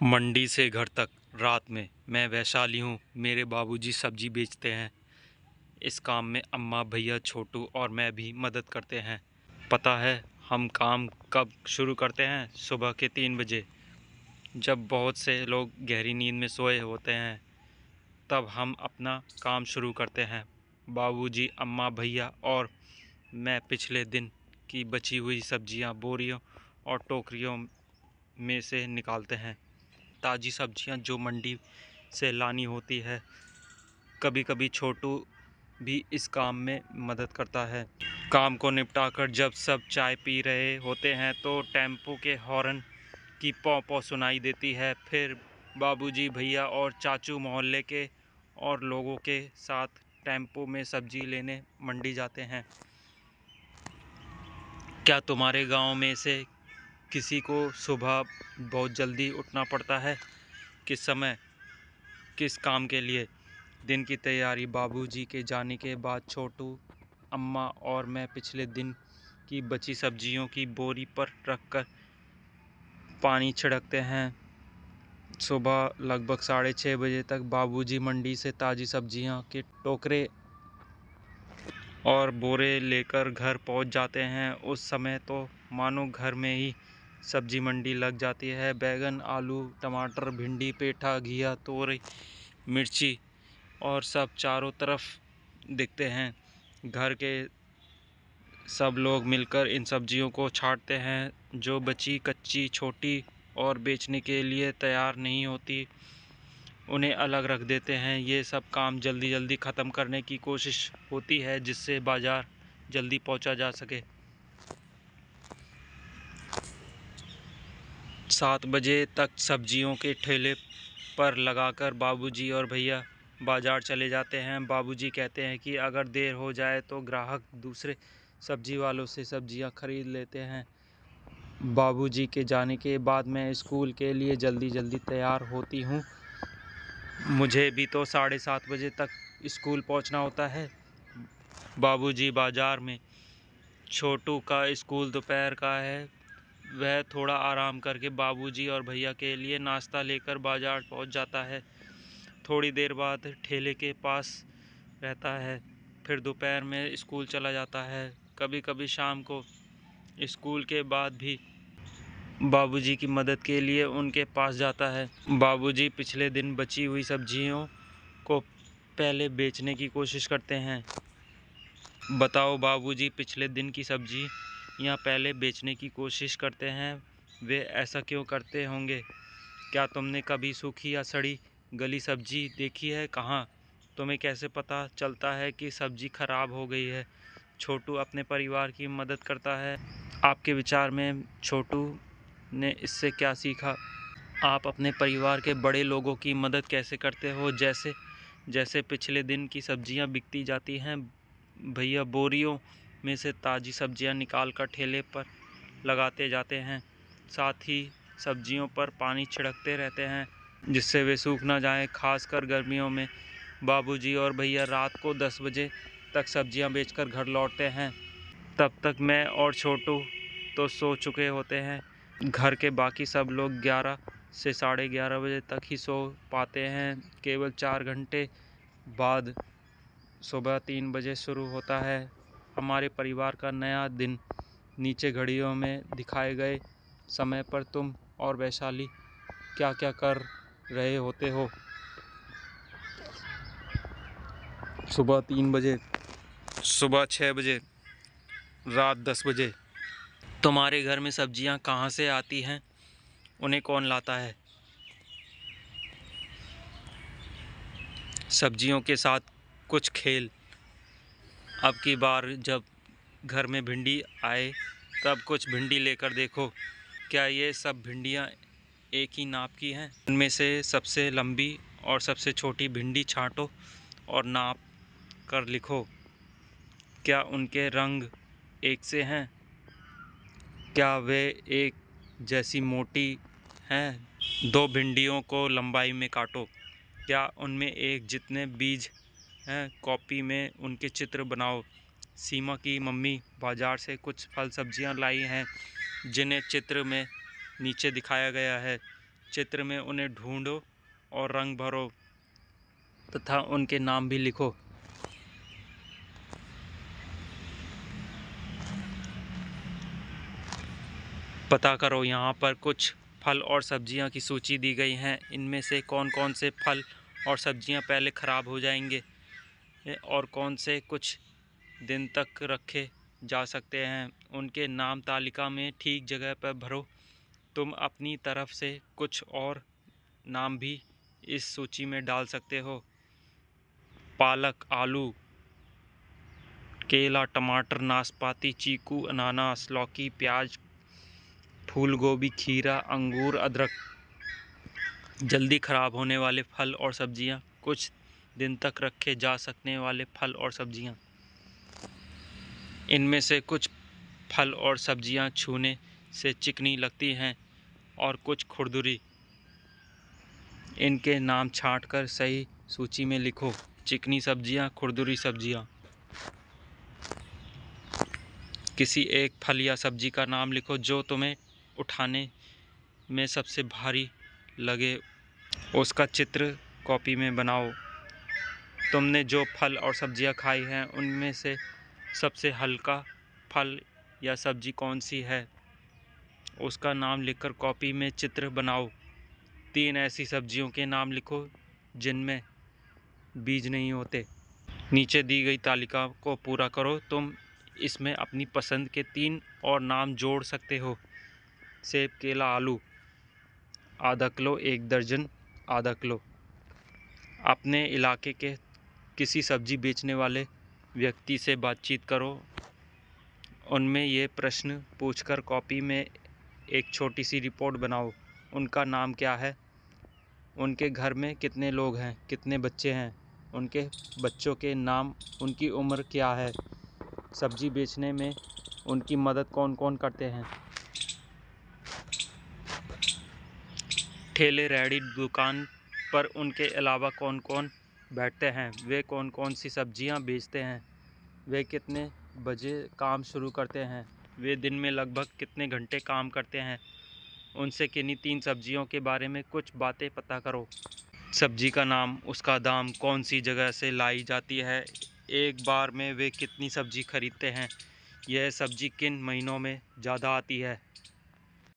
मंडी से घर तक रात में मैं वैशाली हूँ। मेरे बाबूजी सब्जी बेचते हैं। इस काम में अम्मा, भैया, छोटू और मैं भी मदद करते हैं। पता है हम काम कब शुरू करते हैं? सुबह के 3 बजे, जब बहुत से लोग गहरी नींद में सोए होते हैं, तब हम अपना काम शुरू करते हैं। बाबूजी, अम्मा, भैया और मैं पिछले दिन की बची हुई सब्जियां बोरियों और टोकरियों में से निकालते हैं। ताज़ी सब्जियां जो मंडी से लानी होती है। कभी कभी छोटू भी इस काम में मदद करता है। काम को निपटाकर जब सब चाय पी रहे होते हैं तो टेम्पो के हॉर्न की पौ पौ सुनाई देती है। फिर बाबूजी, भैया और चाचू मोहल्ले के और लोगों के साथ टेम्पो में सब्जी लेने मंडी जाते हैं। क्या तुम्हारे गांव में से किसी को सुबह बहुत जल्दी उठना पड़ता है? किस समय, किस काम के लिए? दिन की तैयारी। बाबूजी के जाने के बाद छोटू, अम्मा और मैं पिछले दिन की बची सब्जियों की बोरी पर रखकर पानी छिड़कते हैं। सुबह लगभग 6:30 बजे तक बाबूजी मंडी से ताज़ी सब्जियां के टोकरे और बोरे लेकर घर पहुंच जाते हैं। उस समय तो मानो घर में ही सब्जी मंडी लग जाती है। बैगन, आलू, टमाटर, भिंडी, पेठा, घिया, तोरई, मिर्ची और सब चारों तरफ दिखते हैं। घर के सब लोग मिलकर इन सब्जियों को छांटते हैं जो बची कच्ची, छोटी और बेचने के लिए तैयार नहीं होती, उन्हें अलग रख देते हैं। ये सब काम जल्दी जल्दी ख़त्म करने की कोशिश होती है जिससे बाज़ार जल्दी पहुंचा जा सके। 7 बजे तक सब्जियों के ठेले पर लगाकर बाबूजी और भैया बाज़ार चले जाते हैं। बाबूजी कहते हैं कि अगर देर हो जाए तो ग्राहक दूसरे सब्जी वालों से सब्जियां खरीद लेते हैं। बाबूजी के जाने के बाद मैं स्कूल के लिए जल्दी जल्दी तैयार होती हूँ। मुझे भी तो 7:30 बजे तक स्कूल पहुँचना होता है। बाबूजी बाज़ार में। छोटू का स्कूल दोपहर का है। वह थोड़ा आराम करके बाबूजी और भैया के लिए नाश्ता लेकर बाज़ार पहुँच जाता है। थोड़ी देर बाद ठेले के पास रहता है। फिर दोपहर में स्कूल चला जाता है। कभी कभी शाम को स्कूल के बाद भी बाबूजी की मदद के लिए उनके पास जाता है। बाबूजी पिछले दिन बची हुई सब्जियों को पहले बेचने की कोशिश करते हैं। बताओ बाबूजी, पिछले दिन की सब्जियां पहले बेचने की कोशिश करते हैं, वे ऐसा क्यों करते होंगे? क्या तुमने कभी सूखी या सड़ी गली सब्जी देखी है? कहाँ? तुम्हें कैसे पता चलता है कि सब्जी खराब हो गई है? छोटू अपने परिवार की मदद करता है। आपके विचार में छोटू ने इससे क्या सीखा? आप अपने परिवार के बड़े लोगों की मदद कैसे करते हो? जैसे जैसे पिछले दिन की सब्जियां बिकती जाती हैं, भैया बोरियों में से ताज़ी सब्जियां निकाल कर ठेले पर लगाते जाते हैं। साथ ही सब्जियों पर पानी छिड़कते रहते हैं जिससे वे सूख ना जाएं। खासकर गर्मियों में बाबूजी और भैया रात को 10 बजे तक सब्जियां बेचकर घर लौटते हैं। तब तक मैं और छोटू तो सो चुके होते हैं। घर के बाकी सब लोग 11 से 11:30 बजे तक ही सो पाते हैं। केवल 4 घंटे बाद सुबह 3 बजे शुरू होता है हमारे परिवार का नया दिन। नीचे घड़ियों में दिखाए गए समय पर तुम और वैशाली क्या क्या कर रहे होते हो? सुबह 3 बजे, सुबह 6 बजे, रात 10 बजे। तुम्हारे घर में सब्जियां कहाँ से आती हैं? उन्हें कौन लाता है? सब्जियों के साथ कुछ खेल। अब की बार जब घर में भिंडी आए तब कुछ भिंडी लेकर देखो। क्या ये सब भिंडियाँ एक ही नाप की हैं? उनमें से सबसे लंबी और सबसे छोटी भिंडी छांटो और नाप कर लिखो। क्या उनके रंग एक से हैं? क्या वे एक जैसी मोटी हैं? 2 भिंडियों को लंबाई में काटो। क्या उनमें एक जितने बीज हैं? कॉपी में उनके चित्र बनाओ। सीमा की मम्मी बाज़ार से कुछ फल सब्जियां लाई हैं जिन्हें चित्र में नीचे दिखाया गया है। चित्र में उन्हें ढूंढो और रंग भरो तथा उनके नाम भी लिखो। पता करो, यहाँ पर कुछ फल और सब्जियाँ की सूची दी गई हैं। इनमें से कौन कौन से फल और सब्जियाँ पहले ख़राब हो जाएंगे और कौन से कुछ दिन तक रखे जा सकते हैं, उनके नाम तालिका में ठीक जगह पर भरो। तुम अपनी तरफ से कुछ और नाम भी इस सूची में डाल सकते हो। पालक, आलू, केला, टमाटर, नाशपाती, चीकू, अनानास, लौकी, प्याज, फूल गोभी, खीरा, अंगूर, अदरक। जल्दी ख़राब होने वाले फल और सब्जियां, कुछ दिन तक रखे जा सकने वाले फल और सब्जियां। इनमें से कुछ फल और सब्जियां छूने से चिकनी लगती हैं और कुछ खुरदुरी। इनके नाम छांटकर सही सूची में लिखो। चिकनी सब्जियां, खुरदुरी सब्जियां। किसी एक फल या सब्जी का नाम लिखो जो तुम्हें उठाने में सबसे भारी लगे। उसका चित्र कॉपी में बनाओ। तुमने जो फल और सब्जियां खाई हैं उनमें से सबसे हल्का फल या सब्जी कौन सी है, उसका नाम लिखकर कॉपी में चित्र बनाओ। 3 ऐसी सब्जियों के नाम लिखो जिनमें बीज नहीं होते। नीचे दी गई तालिका को पूरा करो। तुम इसमें अपनी पसंद के 3 और नाम जोड़ सकते हो। सेब, केला, आलू। आधा किलो, 1 दर्जन, आधा किलो। अपने इलाके के किसी सब्जी बेचने वाले व्यक्ति से बातचीत करो। उनमें ये प्रश्न पूछकर कॉपी में एक छोटी सी रिपोर्ट बनाओ। उनका नाम क्या है, उनके घर में कितने लोग हैं, कितने बच्चे हैं, उनके बच्चों के नाम, उनकी उम्र क्या है, सब्जी बेचने में उनकी मदद कौन कौन करते हैं। ठेले रेहड़ी दुकान पर उनके अलावा कौन कौन बैठते हैं, वे कौन कौन सी सब्जियां बेचते हैं, वे कितने बजे काम शुरू करते हैं, वे दिन में लगभग कितने घंटे काम करते हैं। उनसे किन्हीं 3 सब्जियों के बारे में कुछ बातें पता करो। सब्जी का नाम, उसका दाम, कौन सी जगह से लाई जाती है, एक बार में वे कितनी सब्जी खरीदते हैं, यह सब्जी किन महीनों में ज़्यादा आती है।